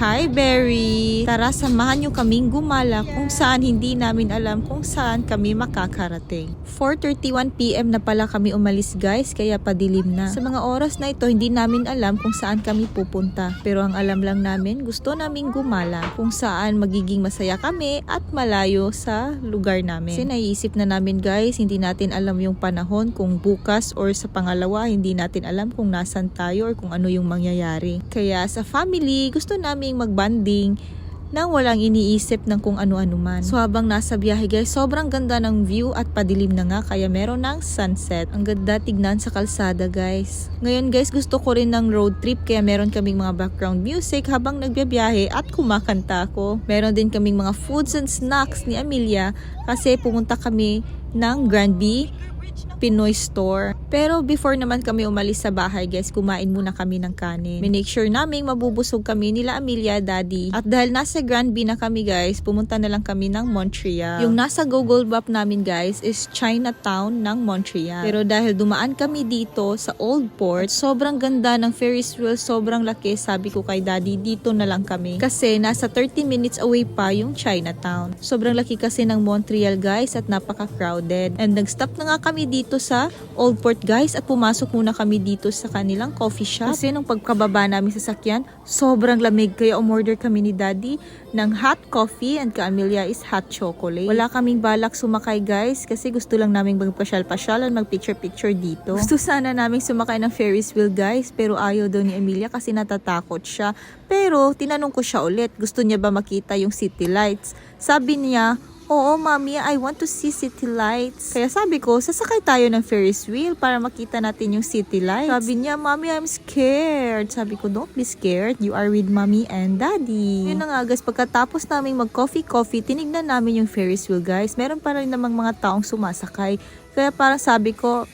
Hi, Berry! Tara, samahan nyo kaming gumala kung saan hindi namin alam kung saan kami makakarating. 4:31 PM na pala kami umalis, guys, kaya padilim na. Sa mga oras na ito, hindi namin alam kung saan kami pupunta. Pero ang alam lang namin, gusto naming gumala kung saan magiging masaya kami at malayo sa lugar namin. Kasi naiisip na namin, guys, hindi natin alam yung panahon kung bukas or sa pangalawa, hindi natin alam kung nasan tayo or kung ano yung mangyayari. Kaya sa family, gusto naming magbanding nang walang iniisip ng kung ano-ano man. So habang nasa biyahe, guys, sobrang ganda ng view at padilim na nga kaya meron ng sunset. Ang ganda tignan sa kalsada, guys. Ngayon, guys, gusto ko rin ng road trip kaya meron kaming mga background music habang nagbibiyahe at kumakanta ako. Meron din kaming mga foods and snacks ni Amelia kasi pumunta kami ng Granby Pinoy store. Pero before naman kami umalis sa bahay, guys, kumain muna kami ng kanin. Make sure naming mabubusog kami nila Amelia, Daddy. At dahil nasa Granby na kami, guys, pumunta na lang kami ng Montreal. Yung nasa Google Map namin, guys, is Chinatown ng Montreal. Pero dahil dumaan kami dito sa Old Port, sobrang ganda ng Ferris wheel, sobrang laki. Sabi ko kay Daddy, dito na lang kami. Kasi nasa 30 minutes away pa yung Chinatown. Sobrang laki kasi ng Montreal, guys, at napaka-crowded. And nag-stop na nga kami dito sa Old Port, guys, at pumasok muna kami dito sa kanilang coffee shop. Kasi nung pagkababa namin sa sakyan, sobrang lamig kaya umorder kami ni Daddy ng hot coffee and ka Amelia is hot chocolate. Wala kaming balak sumakay, guys, kasi gusto lang naming magpasyal-pasyal at magpicture-picture dito. Gusto sana naming sumakay ng Ferris wheel, guys, pero ayaw daw ni Amelia kasi natatakot siya. Pero tinanong ko siya ulit, gusto niya ba makita yung city lights? Sabi niya, oo, Mami, I want to see city lights. Kaya sabi ko, sasakay tayo ng Ferris wheel para makita natin yung city lights. Sabi niya, Mami, I'm scared. Sabi ko, don't be scared. You are with Mommy and Daddy. Yun na nga, guys, pagkatapos naming mag-coffee, tinignan namin yung Ferris wheel, guys. Meron pa rin namang mga taong sumasakay. Kaya para sabi ko,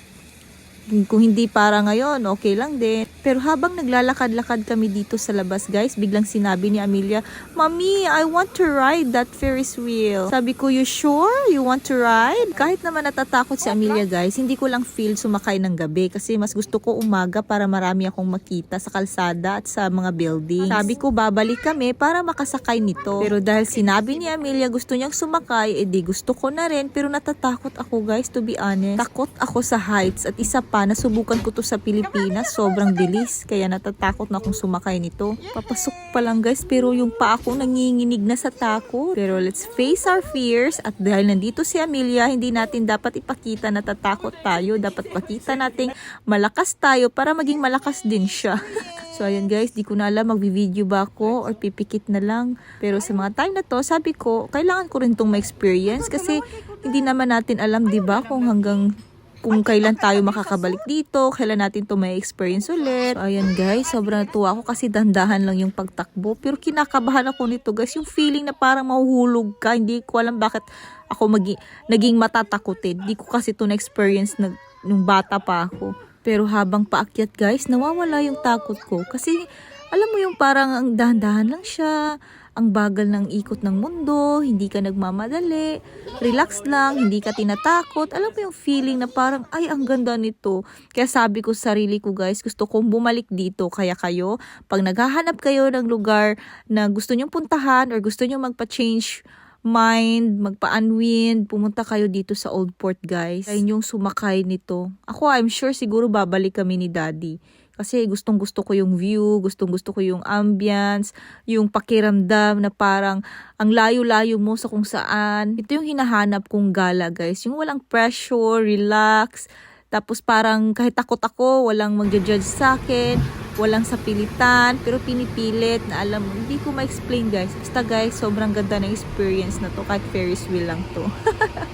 kung hindi para ngayon, okay lang din. Pero habang naglalakad-lakad kami dito sa labas, guys, biglang sinabi ni Amelia, Mommy, I want to ride that Ferris wheel. Sabi ko, you sure? You want to ride? Kahit naman natatakot si Amelia, guys, hindi ko lang feel sumakay ng gabi kasi mas gusto ko umaga para marami akong makita sa kalsada at sa mga buildings. Sabi ko, babalik kami para makasakay nito. Pero dahil sinabi ni Amelia gusto niyang sumakay, edi gusto ko na rin. Pero natatakot ako, guys, to be honest. Takot ako sa heights at isa pa, nasubukan ko to sa Pilipinas, sobrang bilis, kaya natatakot na akong sumakay nito. Papasok pa lang, guys, pero yung pa ako nanginginig na sa takot. Pero let's face our fears at dahil nandito si Amelia, hindi natin dapat ipakita na tatakot tayo. Dapat pakita nating malakas tayo para maging malakas din siya. So ayan, guys, di ko na alam magvi-video ba ako or pipikit na lang. Pero sa mga time na to, sabi ko, kailangan ko rin tong ma-experience kasi hindi naman natin alam, di ba, kung kailan tayo makakabalik dito, kailan natin to may experience ulit. So, ayan, guys, sobrang natuwa ako kasi dandahan lang yung pagtakbo. Pero kinakabahan ako nito, guys, yung feeling na parang mahuhulog ka. Hindi ko alam bakit ako naging matatakotin. Hindi ko kasi to na-experience nung bata pa ako. Pero habang paakyat, guys, nawawala yung takot ko. Kasi alam mo yung parang ang dahan-dahan lang siya. Ang bagal ng ikot ng mundo, hindi ka nagmamadali, relax lang, hindi ka tinatakot. Alam mo yung feeling na parang, ay, ang ganda nito. Kaya sabi ko sa sarili ko, guys, gusto kong bumalik dito. Kaya kayo, pag naghahanap kayo ng lugar na gusto nyong puntahan or gusto nyong magpa-change mind, magpa-unwind, pumunta kayo dito sa Old Port, guys. Kaya yung sumakay nito. Ako, I'm sure siguro babalik kami ni Daddy. Kasi gustong-gusto ko yung view, gustong-gusto ko yung ambience, yung pakiramdam na parang ang layo-layo mo sa kung saan. Ito yung hinahanap kong gala, guys. Yung walang pressure, relax. Tapos parang kahit takot ako, walang magja-judge sa akin, walang sapilitan, pero pinipilit na alam mo, hindi ko ma-explain, guys. Basta, guys, sobrang ganda ng experience na to, kahit Ferris wheel lang to.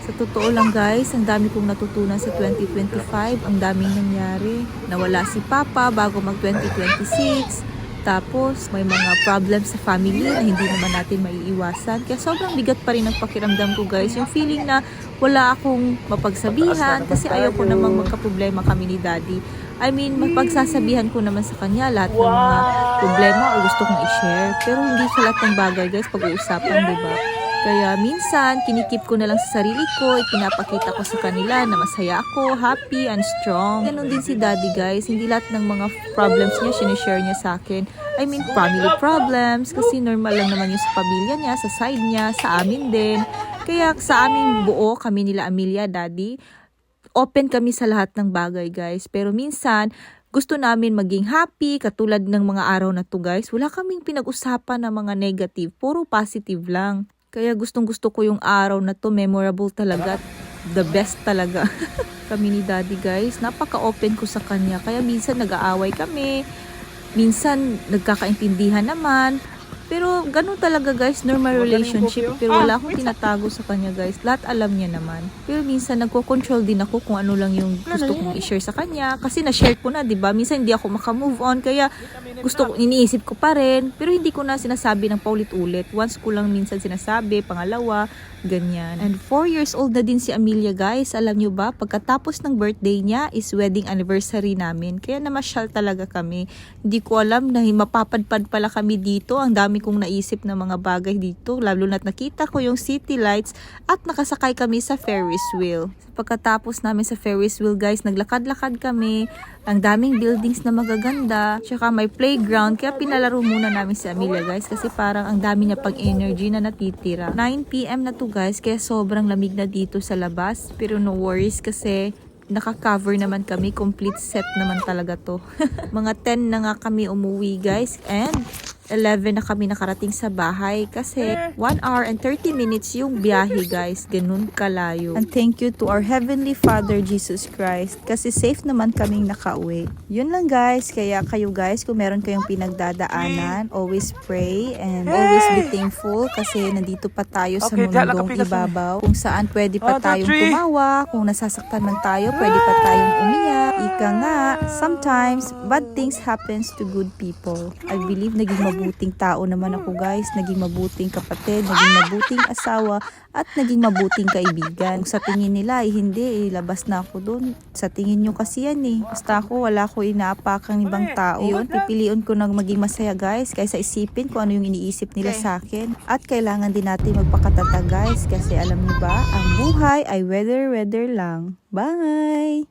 Sa totoo lang, guys, ang dami kong natutunan sa 2025, ang daming nangyari. Nawala si Papa bago mag 2026. Tapos, may mga problems sa family na hindi naman natin maiiwasan. Kaya sobrang bigat pa rin ang pakiramdam ko, guys. Yung feeling na wala akong mapagsabihan kasi ayaw ko namang magkaproblema kami ni Daddy. I mean, mapagsasabihan ko naman sa kanya lahat ng mga problema o gusto kong i-share. Pero hindi sa lahat ng bagay, guys, pag-uusapan, diba? Kaya minsan, kinikip ko na lang sa sarili ko, ipinapakita ko sa kanila na masaya ako, happy and strong. Ganon din si daddy guys, hindi lahat ng mga problems niya, sinishare niya sa akin. I mean, family problems, kasi normal lang naman yung sa pamilya niya, sa side niya, sa amin din. Kaya sa aming buo, kami nila Amelia, daddy, open kami sa lahat ng bagay guys. Pero minsan, gusto namin maging happy, katulad ng mga araw na to guys. Wala kaming pinag-usapan na mga negative, puro positive lang. Kaya gustong gusto ko yung araw na to, memorable talaga, the best talaga. Kami ni daddy guys, napaka-open ko sa kanya. Kaya minsan nag-aaway kami, minsan nagkakaintindihan naman. Pero ganun talaga guys, normal relationship. Pero wala akong tinatago sa kanya guys. Lahat alam niya naman. Pero minsan nagko-control din ako kung ano lang yung gusto kong i-share sa kanya. Kasi na-share ko na, 'di ba? Minsan hindi ako maka-move on, kaya gusto ko, iniisip ko pa rin. Pero hindi ko na sinasabi ng paulit-ulit. Once ko lang minsan sinasabi, pangalawa, ganyan. And 4 years old na din si Amelia guys. Alam nyo ba, pagkatapos ng birthday niya is wedding anniversary namin. Kaya namasyal talaga kami. Hindi ko alam na mapapadpad pala kami dito. Ang dami kong naisip na mga bagay dito. Lalo na't nakita ko yung city lights at nakasakay kami sa Ferris wheel. Pagkatapos namin sa Ferris wheel guys, naglakad-lakad kami. Ang daming buildings na magaganda. Tsaka may playground. Kaya pinalaro muna namin si Amelia guys. Kasi parang ang dami niya pang energy na natitira. 9 PM na to guys. Kaya sobrang lamig na dito sa labas. Pero no worries kasi naka-cover naman kami. Complete set naman talaga to. Mga 10 na nga kami umuwi guys. And 11 na kami nakarating sa bahay kasi 1 hour and 30 minutes yung biyahe guys. Ganun kalayo. And thank you to our Heavenly Father Jesus Christ kasi safe naman kaming nakauwi. Yun lang guys. Kaya kayo guys, kung meron kayong pinagdadaanan, always pray and always be thankful kasi nandito pa tayo sa mundong ibabaw. Kung saan pwede pa tayong tumawa, kung nasasaktan man tayo, pwede pa tayong umiyak. Ika nga, sometimes bad things happens to good people. I believe naging mabuting tao naman ako guys, naging mabuting kapatid, naging mabuting asawa, at naging mabuting kaibigan. Kung sa tingin nila ay hindi, labas na ako doon. Sa tingin nyo kasi yan Basta ako, wala ko inaapakang ibang tao. Ayun, pipiliin ko na maging masaya guys, kaysa isipin kung ano yung iniisip nila sa akin. At kailangan din natin magpakatatag guys, kasi alam niyo ba, ang buhay ay weather lang. Bye!